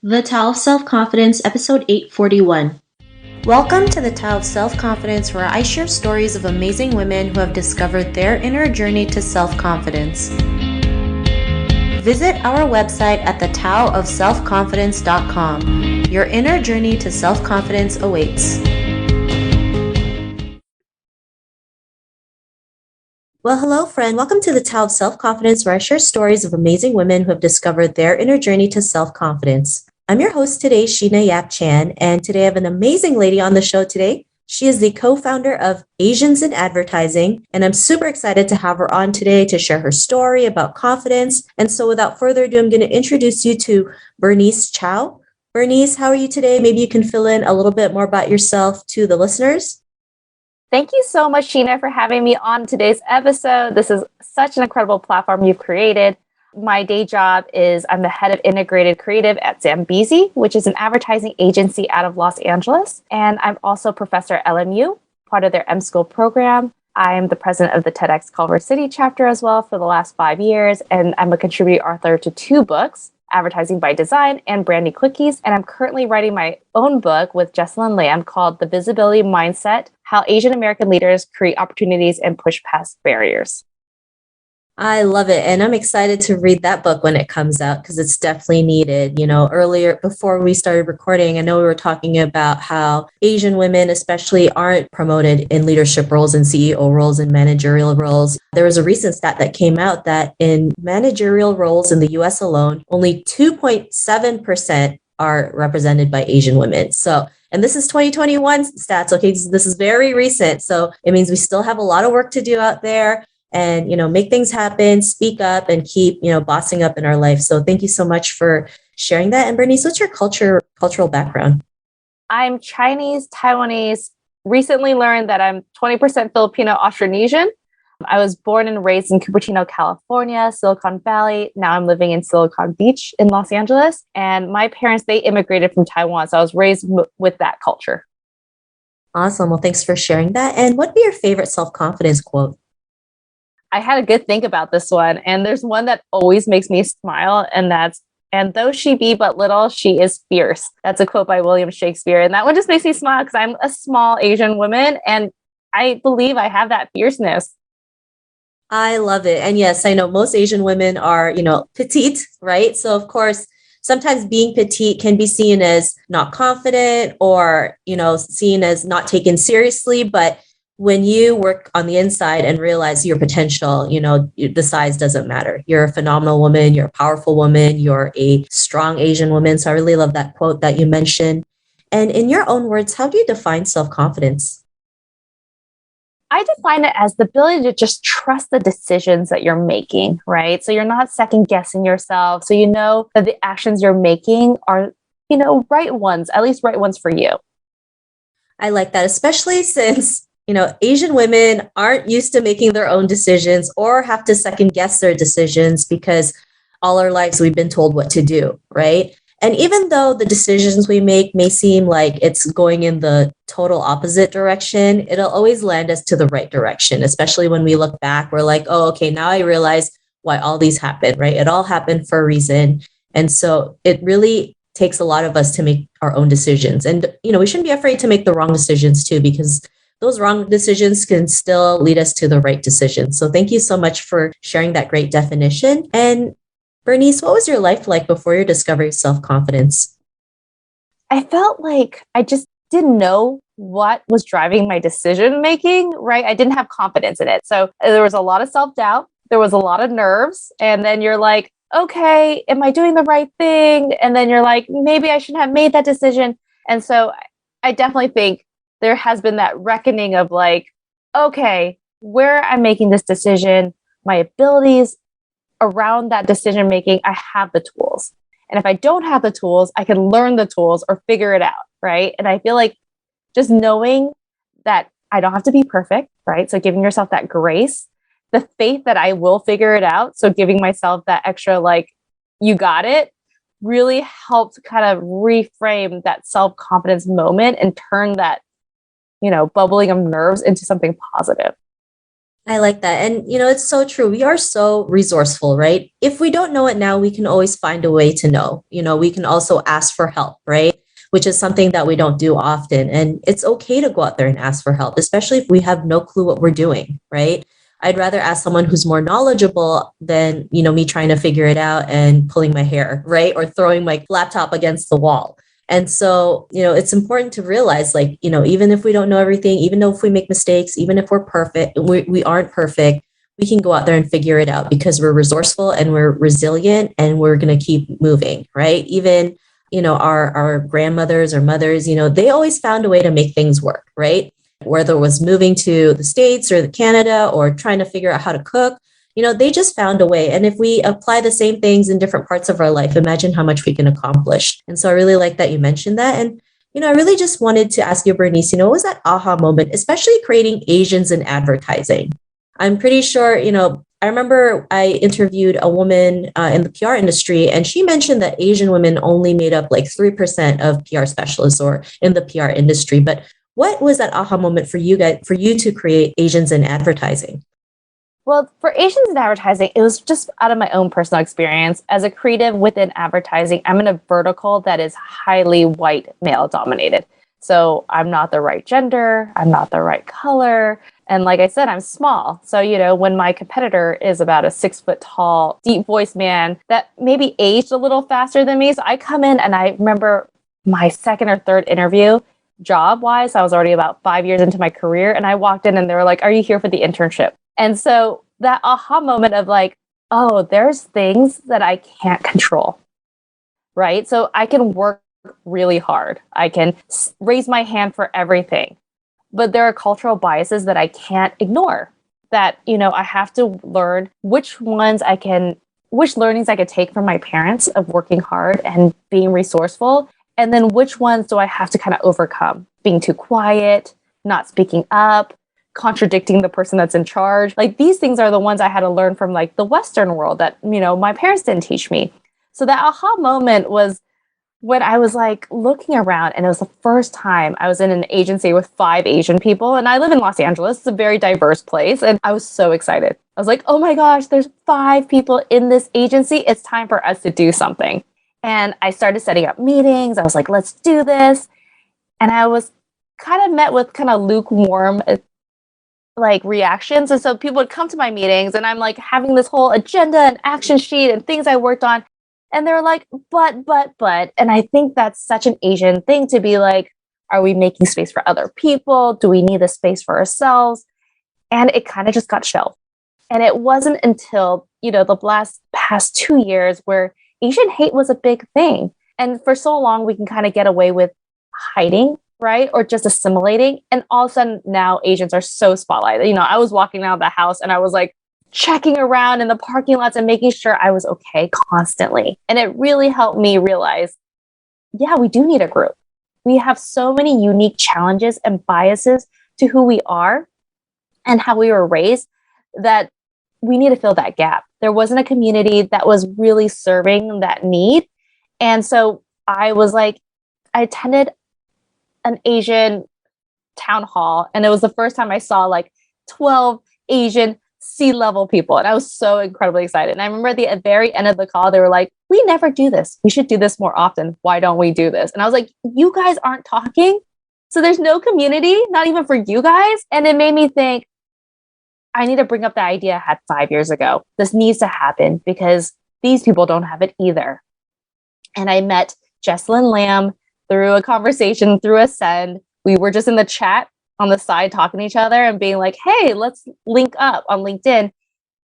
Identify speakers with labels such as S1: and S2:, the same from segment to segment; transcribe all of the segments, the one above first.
S1: The Tao of Self-Confidence, Episode 841. Welcome to the Tao of Self-Confidence, where I share stories of amazing women who have discovered their inner journey to self-confidence. Visit our website at thetaoofselfconfidence.com. Your inner journey to self-confidence awaits. Well, hello, friend. Welcome to the Tao of Self-Confidence, where I share stories of amazing women who have discovered their inner journey to self-confidence. I'm your host today, Sheena Yap Chan, and today I have an amazing lady on the show today. She is the co-founder of Asians in Advertising, and I'm super excited to have her on today to share her story about confidence. And so without further ado, I'm going to introduce you to Bernice Chao. Bernice, how are you today? Maybe you can fill in a little bit more about yourself to the listeners.
S2: Thank you so much, Sheena, for having me on today's episode. This is such an incredible platform you've created. My day job is I'm the head of integrated creative at Zambezi, which is an advertising agency out of Los Angeles. And I'm also a professor at LMU, part of their M-School program. I'm the president of the TEDx Culver City chapter as well for the last 5 years. And I'm a contributing author to 2 books, Advertising by Design and Branding Quickies. And I'm currently writing my own book with Jessalyn Lamb called The Visibility Mindset: How Asian American Leaders Create Opportunities and Push Past Barriers.
S1: I love it. And I'm excited to read that book when it comes out because it's definitely needed. You know, earlier, before we started recording, I know we were talking about how Asian women especially aren't promoted in leadership roles and CEO roles and managerial roles. There was a recent stat that came out that in managerial roles in the US alone, only 2.7% are represented by Asian women. So, and this is 2021 stats. Okay, this is very recent. So it means we still have a lot of work to do out there. And, make things happen, speak up, and keep, bossing up in our life. So thank you so much for sharing that. And Bernice, what's your cultural background?
S2: I'm Chinese, Taiwanese, recently learned that I'm 20% Filipino, Austronesian. I was born and raised in Cupertino, California, Silicon Valley. Now I'm living in Silicon Beach in Los Angeles. And my parents, they immigrated from Taiwan. So I was raised with that culture.
S1: Awesome. Well, thanks for sharing that. And what'd be your favorite self-confidence quote?
S2: I had a good think about this one. And there's one that always makes me smile. And that's, "And though she be but little, she is fierce." That's a quote by William Shakespeare. And that one just makes me smile because I'm a small Asian woman. And I believe I have that fierceness.
S1: I love it. And yes, I know most Asian women are, petite, right? So of course, sometimes being petite can be seen as not confident or, seen as not taken seriously. But when you work on the inside and realize your potential, the size doesn't matter. You're a phenomenal woman. You're a powerful woman. You're a strong Asian woman. So I really love that quote that you mentioned. And in your own words, how do you define self-confidence?
S2: I define it as the ability to just trust the decisions that you're making, right? So you're not second guessing yourself. So you know that the actions you're making are, right ones, at least right ones for you.
S1: I like that, especially since Asian women aren't used to making their own decisions or have to second guess their decisions because all our lives we've been told what to do, right? And even though the decisions we make may seem like it's going in the total opposite direction, it'll always land us to the right direction, especially when we look back. We're like, oh, okay, now I realize why all these happened, right? It all happened for a reason. And so it really takes a lot of us to make our own decisions. And, we shouldn't be afraid to make the wrong decisions too, because those wrong decisions can still lead us to the right decision. So thank you so much for sharing that great definition. And Bernice, what was your life like before your discovery of self-confidence?
S2: I felt like I just didn't know what was driving my decision making, right? I didn't have confidence in it. So there was a lot of self-doubt. There was a lot of nerves. And then you're like, okay, am I doing the right thing? And then you're like, maybe I shouldn't have made that decision. And so I definitely think there has been that reckoning of like, okay, where I'm making this decision, my abilities around that decision making, I have the tools. And if I don't have the tools, I can learn the tools or figure it out, right? And I feel like just knowing that I don't have to be perfect, right? So giving yourself that grace, the faith that I will figure it out. So giving myself that extra, like, you got it, really helped kind of reframe that self-confidence moment and turn that, bubbling of nerves into something positive.
S1: I like that. And, it's so true. We are so resourceful, right? If we don't know it now, we can always find a way to know. We can also ask for help, right? Which is something that we don't do often. And it's okay to go out there and ask for help, especially if we have no clue what we're doing, right? I'd rather ask someone who's more knowledgeable than, me trying to figure it out and pulling my hair, right? Or throwing my laptop against the wall. And so, it's important to realize, like, even if we don't know everything, even though if we make mistakes, even if we're perfect, we aren't perfect, we can go out there and figure it out because we're resourceful and we're resilient and we're going to keep moving, right? Even, our grandmothers or mothers, they always found a way to make things work, right? Whether it was moving to the States or the Canada or trying to figure out how to cook, they just found a way. And if we apply the same things in different parts of our life, imagine how much we can accomplish. And so I really like that you mentioned that. And, I really just wanted to ask you, Bernice, what was that aha moment, especially creating Asians in advertising? I'm pretty sure, I remember I interviewed a woman in the PR industry, and she mentioned that Asian women only made up like 3% of PR specialists or in the PR industry. But what was that aha moment for you guys, for you to create Asians in advertising?
S2: Well, for Asians in advertising, it was just out of my own personal experience. As a creative within advertising, I'm in a vertical that is highly white male dominated. So I'm not the right gender, I'm not the right color. And like I said, I'm small. So, when my competitor is about a 6 foot tall, deep voiced man that maybe aged a little faster than me. So I come in and I remember my second or third interview, job wise, I was already about 5 years into my career. And I walked in and they were like, "Are you here for the internship?" And so that aha moment of like, oh, there's things that I can't control, right? So I can work really hard. I can raise my hand for everything. But there are cultural biases that I can't ignore that, I have to learn which learnings I could take from my parents of working hard and being resourceful. And then which ones do I have to kind of overcome? Being too quiet, not speaking up, contradicting the person that's in charge. Like these things are the ones I had to learn from like the Western world that, my parents didn't teach me. So that aha moment was when I was like looking around, and it was the first time I was in an agency with 5 Asian people. And I live in Los Angeles. It's a very diverse place. And I was so excited. I was like, oh my gosh, there's 5 people in this agency. It's time for us to do something. And I started setting up meetings. I was like, let's do this. And I was kind of met with kind of lukewarm like reactions. And so people would come to my meetings and I'm like having this whole agenda and action sheet and things I worked on. And they're like, but. And I think that's such an Asian thing to be like, are we making space for other people? Do we need the space for ourselves? And it kind of just got shelved. And it wasn't until, the past 2 years where Asian hate was a big thing. And for so long, we can kind of get away with hiding, right? Or just assimilating. And all of a sudden now Asians are so spotlighted. I was walking out of the house and I was like checking around in the parking lots and making sure I was okay constantly. And it really helped me realize, yeah, we do need a group. We have so many unique challenges and biases to who we are and how we were raised that we need to fill that gap. There wasn't a community that was really serving that need. And so I attended an Asian town hall, and it was the first time I saw like 12 Asian C-level people. And I was so incredibly excited. And I remember at the very end of the call, they were like, we never do this. We should do this more often. Why don't we do this? And I was like, you guys aren't talking. So there's no community, not even for you guys. And it made me think, I need to bring up the idea I had 5 years ago. This needs to happen because these people don't have it either. And I met Jessalyn Lamb through a conversation, through a send. We were just in the chat on the side talking to each other and being like, hey, let's link up on LinkedIn.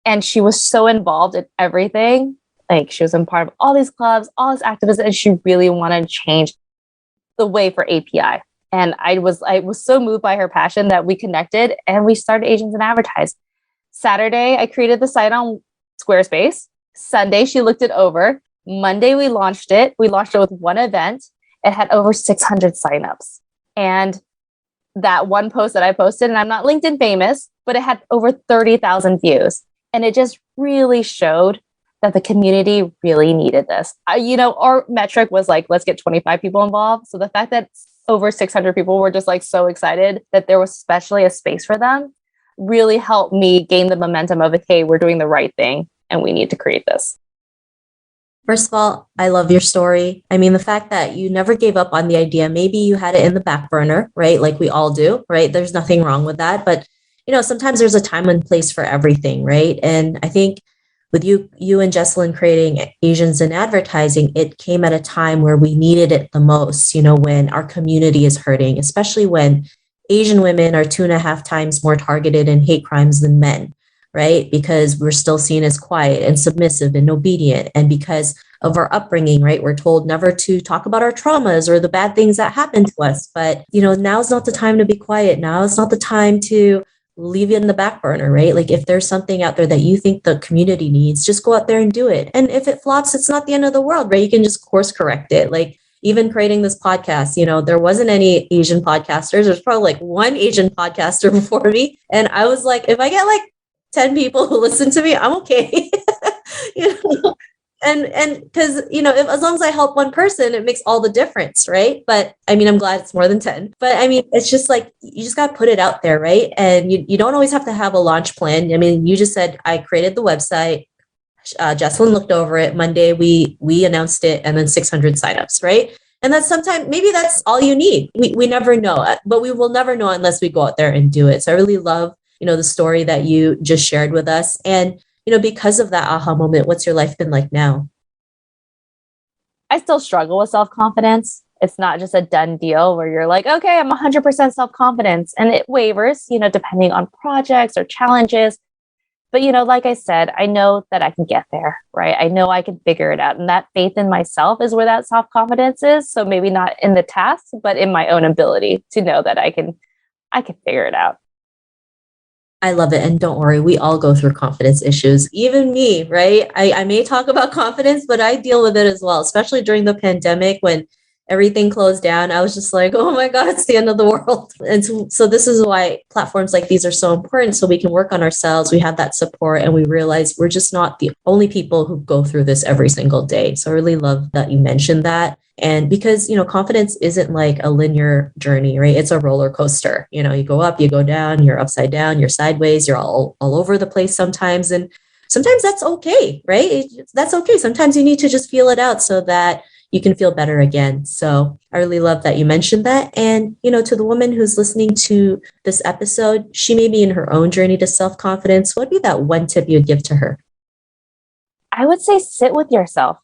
S2: And she was so involved in everything. Like she was in part of all these clubs, all this activism, and she really wanted to change the way for API. And I was so moved by her passion that we connected and we started Asians in Advertise. Saturday, I created the site on Squarespace. Sunday, she looked it over. Monday, we launched it. We launched it with one event. It had over 600 signups. And that one post that I posted, and I'm not LinkedIn famous, but it had over 30,000 views. And it just really showed that the community really needed this. Our metric was like, let's get 25 people involved. So the fact that over 600 people were just like so excited that there was especially a space for them really helped me gain the momentum of, okay, we're doing the right thing and we need to create this.
S1: First of all, I love your story. I mean, the fact that you never gave up on the idea, maybe you had it in the back burner, right? Like we all do, right? There's nothing wrong with that. But, sometimes there's a time and place for everything, right? And I think with you and Jesselyn creating Asians in advertising, it came at a time where we needed it the most, when our community is hurting, especially when Asian women are 2.5 times more targeted in hate crimes than men, right? Because we're still seen as quiet and submissive and obedient. And because of our upbringing, right? We're told never to talk about our traumas or the bad things that happened to us. But, now's not the time to be quiet. Now is not the time to leave it in the back burner, right? Like if there's something out there that you think the community needs, just go out there and do it. And if it flops, it's not the end of the world, right? You can just course correct it. Like even creating this podcast, there wasn't any Asian podcasters. There's probably like one Asian podcaster before me. And I was like, if I get like 10 people who listen to me, I'm okay. you know, and because, if, as long as I help one person, it makes all the difference. Right. But I mean, I'm glad it's more than 10, but I mean, it's just like, you just got to put it out there. Right. And you don't always have to have a launch plan. I mean, you just said, I created the website. Jesselyn looked over it. Monday, we announced it, and then 600 signups. Right. And that's sometimes, maybe that's all you need. We never know, but we will never know unless we go out there and do it. So I really love the story that you just shared with us. And, because of that aha moment, what's your life been like now?
S2: I still struggle with self-confidence. It's not just a done deal where you're like, okay, I'm 100% self-confidence. And it wavers, depending on projects or challenges. But, like I said, I know that I can get there, right? I know I can figure it out. And that faith in myself is where that self-confidence is. So maybe not in the task, but in my own ability to know that I can figure it out.
S1: I love it. And don't worry, we all go through confidence issues, even me, right? I may talk about confidence, but I deal with it as well, especially during the pandemic when everything closed down. I was just like, oh my God, it's the end of the world. And so this is why platforms like these are so important. So we can work on ourselves. We have that support and we realize we're just not the only people who go through this every single day. So I really love that you mentioned that. And because, confidence isn't like a linear journey, right? It's a roller coaster. You go up, you go down, you're upside down, you're sideways, you're all over the place sometimes. And sometimes that's okay, right? That's okay. Sometimes you need to just feel it out so that you can feel better again. So I really love that you mentioned that. And, to the woman who's listening to this episode, she may be in her own journey to self-confidence. What would be that one tip you would give to her?
S2: I would say sit with yourself.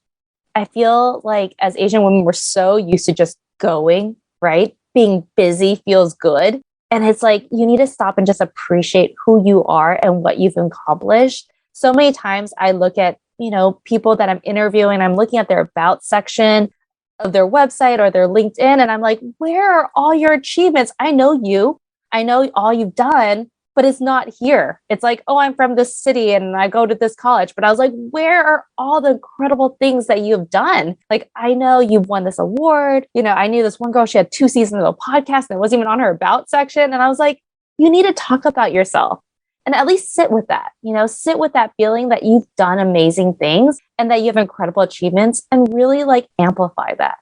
S2: I feel like as Asian women, we're so used to just going, right? Being busy feels good. And it's like, you need to stop and just appreciate who you are and what you've accomplished. So many times I look at, people that I'm interviewing, I'm looking at their about section of their website or their LinkedIn, and I'm like, where are all your achievements? I know you, I know all you've done, but it's not here. It's like, oh, I'm from this city and I go to this college. But I was like, where are all the incredible things that you've done? Like, I know you've won this award. I knew this one girl, she had 2 seasons of a podcast and it wasn't even on her about section. And I was like, you need to talk about yourself and at least sit with that, sit with that feeling that you've done amazing things and that you have incredible achievements and really like amplify that.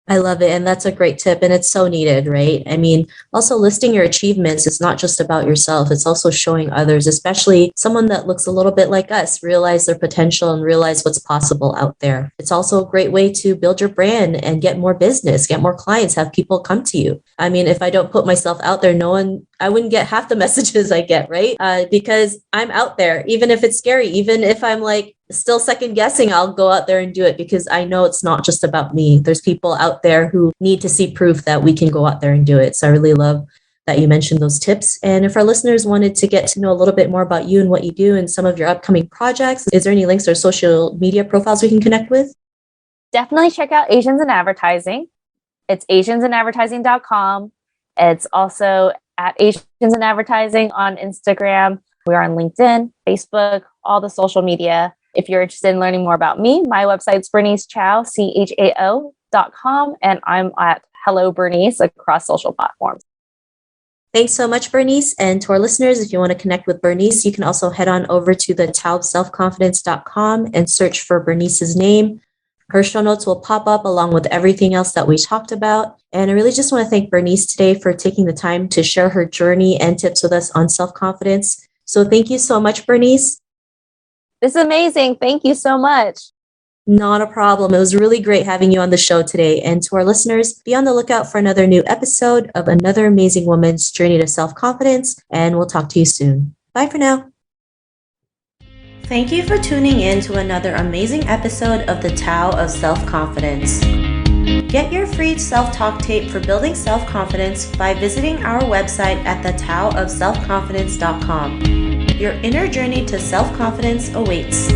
S1: I love it. And that's a great tip. And it's so needed, right? I mean, also listing your achievements, it's not just about yourself. It's also showing others, especially someone that looks a little bit like us, realize their potential and realize what's possible out there. It's also a great way to build your brand and get more business, get more clients, have people come to you. I mean, if I don't put myself out there, I wouldn't get half the messages I get, right? Because I'm out there, even if it's scary, even if I'm like, still second guessing, I'll go out there and do it because I know it's not just about me. There's people out there who need to see proof that we can go out there and do it. So I really love that you mentioned those tips. And if our listeners wanted to get to know a little bit more about you and what you do and some of your upcoming projects, is there any links or social media profiles we can connect with?
S2: Definitely check out Asians in Advertising. It's asiansinadvertising.com. It's also at Asians in Advertising on Instagram. We're on LinkedIn, Facebook, all the social media. If you're interested in learning more about me, my website's Bernice Chao, CHAO.com, and I'm at Hello Bernice across social platforms.
S1: Thanks so much, Bernice. And to our listeners, if you want to connect with Bernice, you can also head on over to the taoselfconfidence.com and search for Bernice's name. Her show notes will pop up along with everything else that we talked about. And I really just want to thank Bernice today for taking the time to share her journey and tips with us on self-confidence. So thank you so much, Bernice.
S2: This is amazing. Thank you so much.
S1: Not a problem. It was really great having you on the show today. And to our listeners, be on the lookout for another new episode of another amazing woman's journey to self-confidence. And we'll talk to you soon. Bye for now. Thank you for tuning in to another amazing episode of the Tao of Self-Confidence. Get your free self-talk tape for building self-confidence by visiting our website at thetaoofselfconfidence.com. Your inner journey to self-confidence awaits.